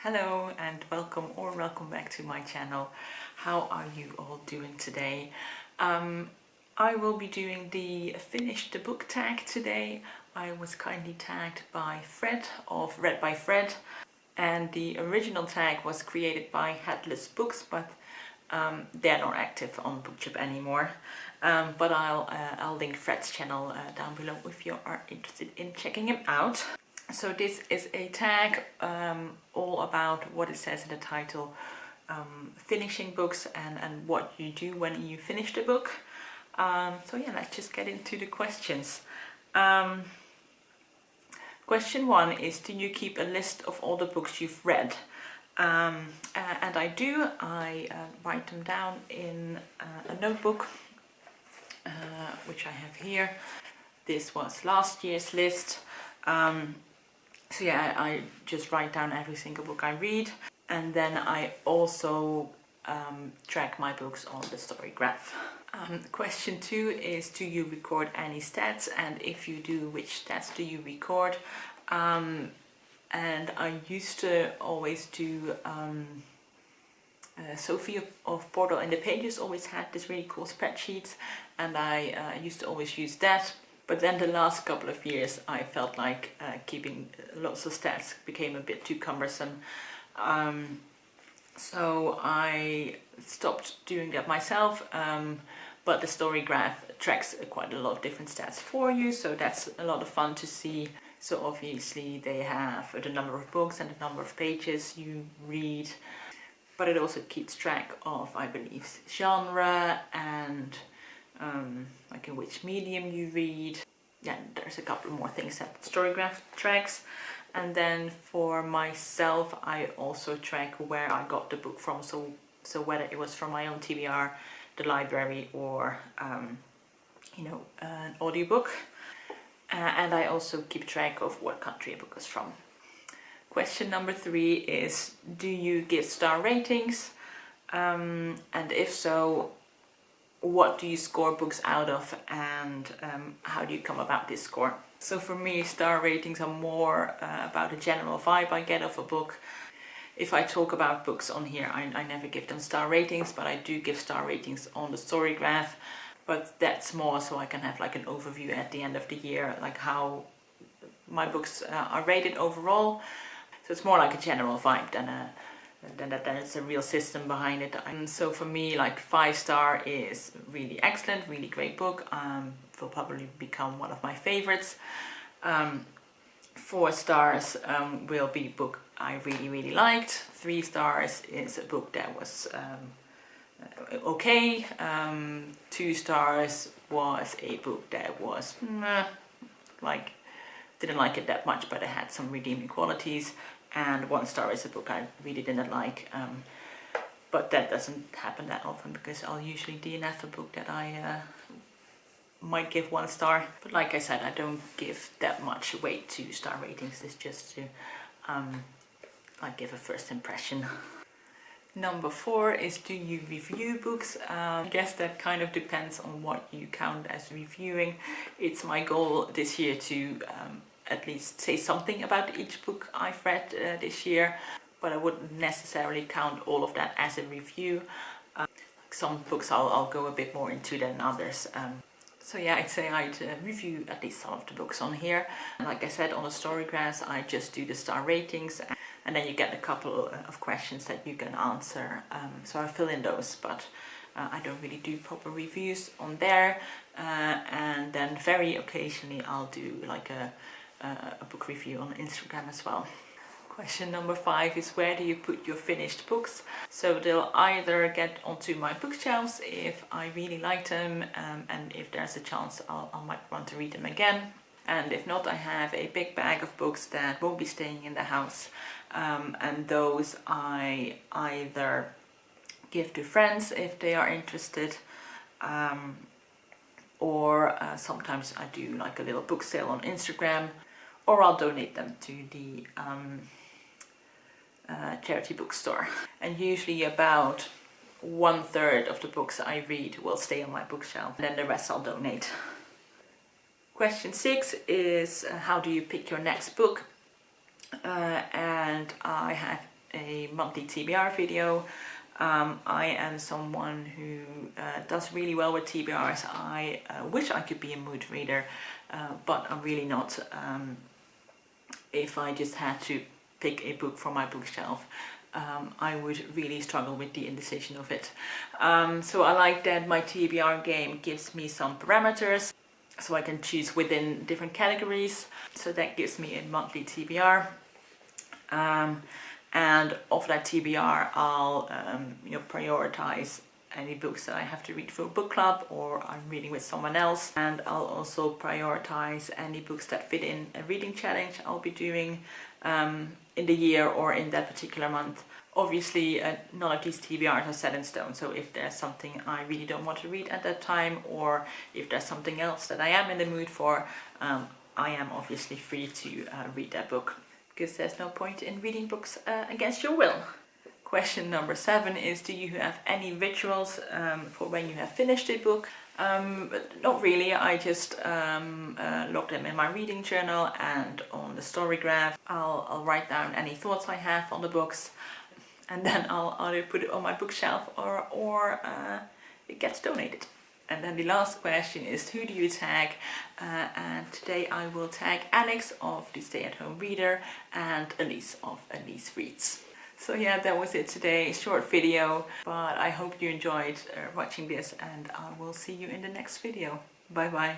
Hello and welcome back to my channel. How are you all doing today? I will be doing the finish the book tag today. I was kindly tagged by Fred of Read by Fred, and the original tag was created by Headless Books, but they're not active on BookTube anymore. But I'll link Fred's channel down below if you are interested in checking him out. So this is a tag all about what it says in the title, finishing books and what you do when you finish the book. So yeah, let's just get into the questions. Question 1 is, do you keep a list of all the books you've read? And I do. I write them down in a notebook, which I have here. This was last year's list. So yeah, I just write down every single book I read, and then I also track my books on the story graph. Question 2 is, do you record any stats, and if you do, which stats do you record? And I used to always do, Sophie of Portal in the Pages always had this really cool spreadsheet, and I used to always use that. But then the last couple of years I felt like keeping lots of stats became a bit too cumbersome. So I stopped doing that myself, but the story graph tracks quite a lot of different stats for you, so that's a lot of fun to see. So obviously they have the number of books and the number of pages you read, but it also keeps track of, I believe, genre and like in which medium you read. Yeah, there's a couple more things that Storygraph tracks. And then for myself, I also track where I got the book from, so whether it was from my own TBR, the library, or an audiobook. And I also keep track of what country a book is from. Question number 3 is, do you give star ratings? And if so, what do you score books out of, and how do you come about this score? So for me, star ratings are more about the general vibe I get of a book. If I talk about books on here, I never give them star ratings, but I do give star ratings on the story graph. But that's more so I can have like an overview at the end of the year, like how my books are rated overall. So it's more like a general vibe than that there's a real system behind it. So for me, like 5-star is really excellent, really great book. Will probably become one of my favorites. 4 stars will be a book I really liked. 3 stars is a book that was okay. 2 stars was a book that was didn't like it that much, but it had some redeeming qualities. And 1 star is a book I really didn't like, but that doesn't happen that often because I'll usually DNF a book that I might give 1 star. But like I said, I don't give that much weight to star ratings. It's just to give a first impression. Number 4 is, do you review books? I guess that kind of depends on what you count as reviewing. It's my goal this year to at least say something about each book I've read this year, but I wouldn't necessarily count all of that as a review. Some books I'll go a bit more into than others. So yeah, I'd say I'd review at least some of the books on here. And like I said, on the story graphs, I just do the star ratings, and then you get a couple of questions that you can answer. So I fill in those, but I don't really do proper reviews on there. And then very occasionally I'll do like a book review on Instagram as well. Question number 5 is, where do you put your finished books? So they'll either get onto my bookshelves if I really like them, and if there's a chance I might want to read them again. And if not, I have a big bag of books that won't be staying in the house, and those I either give to friends if they are interested, or sometimes I do like a little book sale on Instagram, or I'll donate them to the charity bookstore. And usually about 1/3 of the books I read will stay on my bookshelf, and then the rest I'll donate. Question 6 is, how do you pick your next book? And I have a monthly TBR video. I am someone who does really well with TBRs. I wish I could be a mood reader, but I'm really not. If I just had to pick a book from my bookshelf, I would really struggle with the indecision of it. So I like that my TBR game gives me some parameters, so I can choose within different categories. So that gives me a monthly TBR. And of that TBR, I'll prioritize any books that I have to read for a book club or I'm reading with someone else. And I'll also prioritize any books that fit in a reading challenge I'll be doing in the year or in that particular month. Obviously, none of these TBRs are set in stone, so if there's something I really don't want to read at that time, or if there's something else that I am in the mood for, I am obviously free to read that book, because there's no point in reading books against your will. Question number 7 is, do you have any rituals for when you have finished a book? Not really. I just log them in my reading journal, and on the story graph I'll write down any thoughts I have on the books, and then I'll either put it on my bookshelf or it gets donated. And then the last question is, who do you tag? And today I will tag Alex of the Stay at Home Reader and Elise of Elise Reads. So yeah, that was it today. Short video, but I hope you enjoyed watching this, and I will see you in the next video. Bye bye.